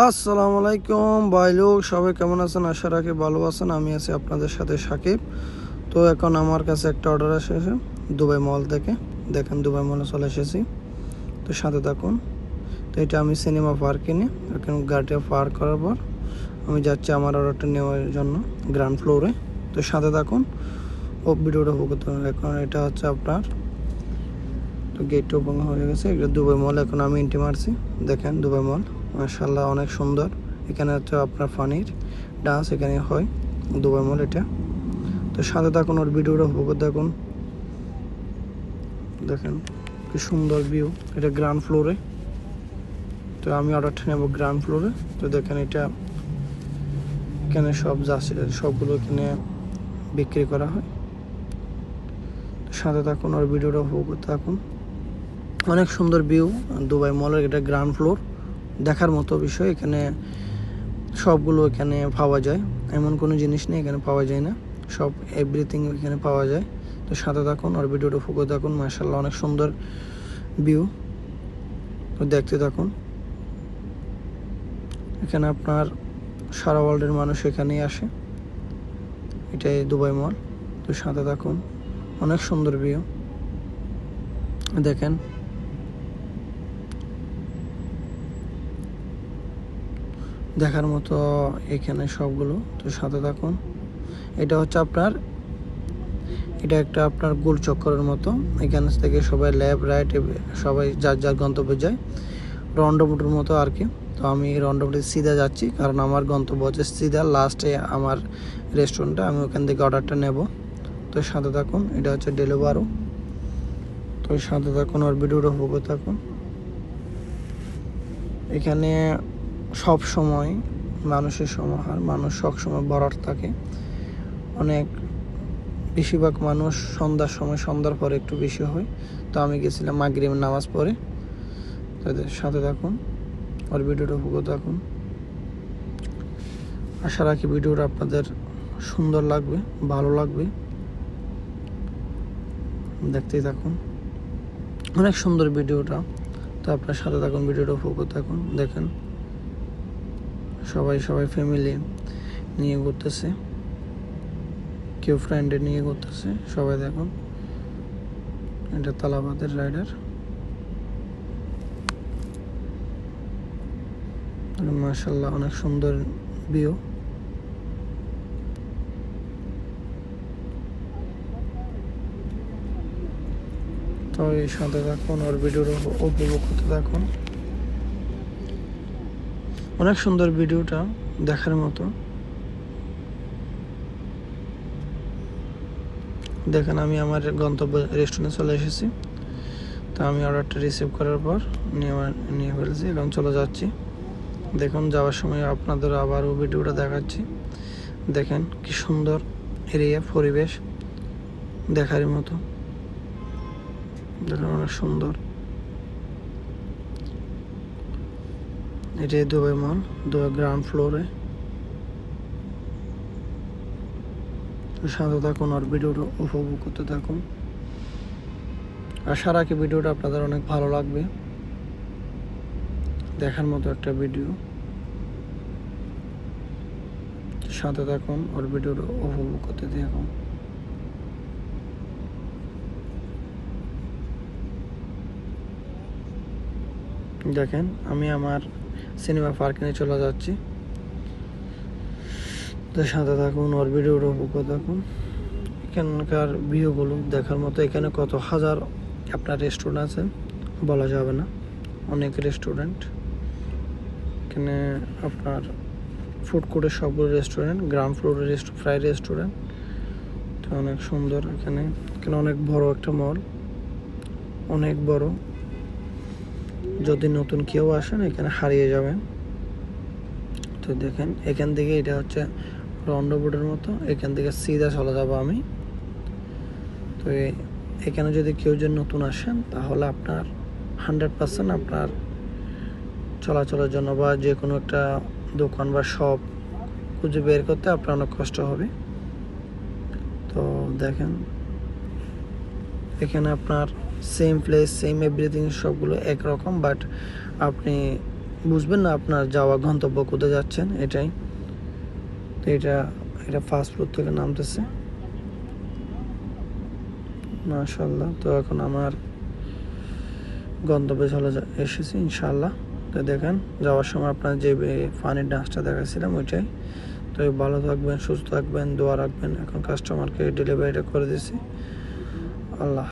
আসসালামু আলাইকুম ভাই লোক, সবাই কেমন আছেন? আশা রাখি ভালো আছেন। আমি আছি আপনাদের সাথে সাকিব। তো এখন আমার কাছে একটা অর্ডার এসেছে দুবাই মল থেকে। দেখেন দুবাই মলে চলে এসেছি, তো সাথে থাকুন। তো এটা আমি সিনেমা পার্কে নিয়ে এখন গাড়িটা পার্ক করার পর আমি যাচ্ছি আমার অর্ডারটা নেওয়ার জন্য গ্রাউন্ড ফ্লোরে। তো সাথে থাকুন ও ভিডিওটা উপকৃত। এখন এটা হচ্ছে আপনার, তো গেটটা ওপেন হয়ে গেছে, এটা দুবাই মল। এখন আমি এন্ট্রি মারছি। দেখেন দুবাই মল মাশাআল্লাহ অনেক সুন্দর। এখানে হচ্ছে আপনার ফানির ডান্স এখানে হয়, দুবাই মল এটা। তো সাথে থাকুন, ওর ভিডিওটা উপভোগ দেখুন। দেখেন কি সুন্দর ভিউ, এটা গ্রাউন্ড ফ্লোরে। তো আমি অর্ডারটা নেব গ্রাউন্ড ফ্লোরে। তো দেখেন এটা এখানে সব যাচ্ছে, সবগুলো এখানে বিক্রি করা হয়। সাথে থাকুন, ওর ভিডিওটা উপভোগ থাকুন। অনেক সুন্দর ভিউ দুবাই মলের, এটা গ্রাউন্ড ফ্লোর, দেখার মতো বিষয়। এখানে সবগুলো এখানে পাওয়া যায়, এমন কোনো জিনিস নেই এখানে পাওয়া যায় না, সব এভরিথিং এখানে পাওয়া যায়। তো সাথে থাকুন, আর ভিডিওটা ফোকাস থাকুন। মাশাআল্লাহ অনেক সুন্দর ভিউ, তো দেখতে থাকুন। এখানে আপনার সারা ওয়ার্ল্ডের মানুষ এখানেই আসে, এটাই দুবাই মল। তো সাথে থাকুন, অনেক সুন্দর ভিউ দেখেন। দেখার মতো এখানে সবগুলো। তো সাথে থাকুন। এটা হচ্ছে আপনার, এটা একটা আপনার গোল চক্করের মতো। এখান থেকে সবাই লেফট রাইট সবাই যার যার গন্তব্যে যায়, রন্ডোবুটের মতো আর কি। তো আমি রন্ডোবুটে সিধা যাচ্ছি, কারণ আমার গন্তব্য হচ্ছে সিধা লাস্টে আমার রেস্টুরেন্টটা, আমি ওখান থেকে অর্ডারটা নেব। তো সাথে থাকুন, এটা হচ্ছে ডেলিভারো। তো সাথে থাকুন, আর ভিডিওটা উপভোগ থাকুন। এখানে সব সময় মানুষের সমাহার, মানুষ সবসময় ভরাট থাকে। অনেক বেশিরভাগ মানুষ সন্ধ্যার সময়, সন্ধ্যার পরে একটু বেশি হয়। তো আমি গেছিলাম মাগরিবের নামাজ পড়ে। তাদের সাথে থাকুন, আর ভিডিওটা উপভোগ থাকুন। আশা রাখি ভিডিওটা আপনাদের সুন্দর লাগবে, ভালো লাগবে। দেখতেই থাকুন, অনেক সুন্দর ভিডিওটা। তো আপনার সাথে থাকুন, ভিডিওটা উপভোগ থাকুন। দেখেন সবাই ফ্যামিলি নিয়ে ঘুরতেছে, কেউ ফ্রেন্ডে নিয়ে ঘুরতেছে, সবাই দেখুন। এটা তালাবাদের রাইডার, মাশাআল্লাহ অনেক সুন্দর ভিউ। তো এই সাথে থাকুন, আর ভিডিওটা উপভোগ করতে থাকুন। অনেক সুন্দর ভিডিওটা, দেখার মতো। দেখেন আমি আমার গন্তব্য রেস্টুরেন্টে চলে এসেছি। তো আমি অর্ডারটা রিসিভ করার পর নিয়ে ফেলেছি, এখন চলে যাচ্ছি। দেখুন যাওয়ার সময় আপনাদের আবারও ভিডিওটা দেখাচ্ছি। দেখেন কি সুন্দর এরিয়া, পরিবেশ দেখার মতো। দেখেন অনেক সুন্দর। এটাই দুবাই মল, দুবাই গ্রাউন্ড ফ্লোরে। সাথে থাকুন, আর ভিডিওটা উপভোগ করতে থাকুন। আশা রাখি ভিডিওটা আপনাদের অনেক ভালো লাগবে, দেখার মতো একটা ভিডিও। সাথে থাকুন, আর ভিডিওটা উপভোগ করতে থাকুন। দেখেন আমি আমার সিনেমা পার্কে নিয়ে চলে যাচ্ছি। তো সাথে থাকুন, আর ভিডিওটা উপভোগ থাকুন। এখানকার ভিউগুলো দেখার মতো। এখানে কত হাজার আপনার রেস্টুরেন্ট আছে বলা যাবে না, অনেক রেস্টুরেন্ট এখানে। আপনার ফুড কোর্টের সবগুলো রেস্টুরেন্ট, গ্রাউন্ড ফ্লোরের ফ্রাই রেস্টুরেন্ট। তো অনেক সুন্দর এখানে। এখানে অনেক বড় একটা মল, অনেক বড়। যদি নতুন কেউ আসেন এখানে হারিয়ে যাবেন। তো দেখেন এখান থেকে, এটা হচ্ছে রন্ডোবোর্ডের মতো, এখান থেকে সিধা চলে যাবো আমি। তো এখানে যদি কেউ নতুন আসেন, তাহলে আপনার 100% আপনার চলাচলের জন্য বা যে কোনো একটা দোকান বা শপ খুঁজে বের করতে আপনার অনেক কষ্ট হবে। তো দেখেন এখানে আপনার সেম প্লেস, সেম এভরিথিং, সবগুলো একরকম, বাট আপনি বুঝবেন না আপনার যাওয়া গন্তব্য কোথায় যাচ্ছেন, এটাই। তো এটা ফাস্ট ফুড থেকে নামতেছে মাশাআল্লাহ। তো এখন আমার গন্তব্যে এসেছি ইনশাআল্লাহ। তো দেখেন যাওয়ার সময় আপনার যে পানির ডান্সটা দেখাচ্ছিলাম ওইটাই। তো ভালো থাকবেন, সুস্থ থাকবেন, দোয়া রাখবেন। এখন কাস্টমারকে ডেলিভারিটা করে দিয়েছি। আল্লাহ।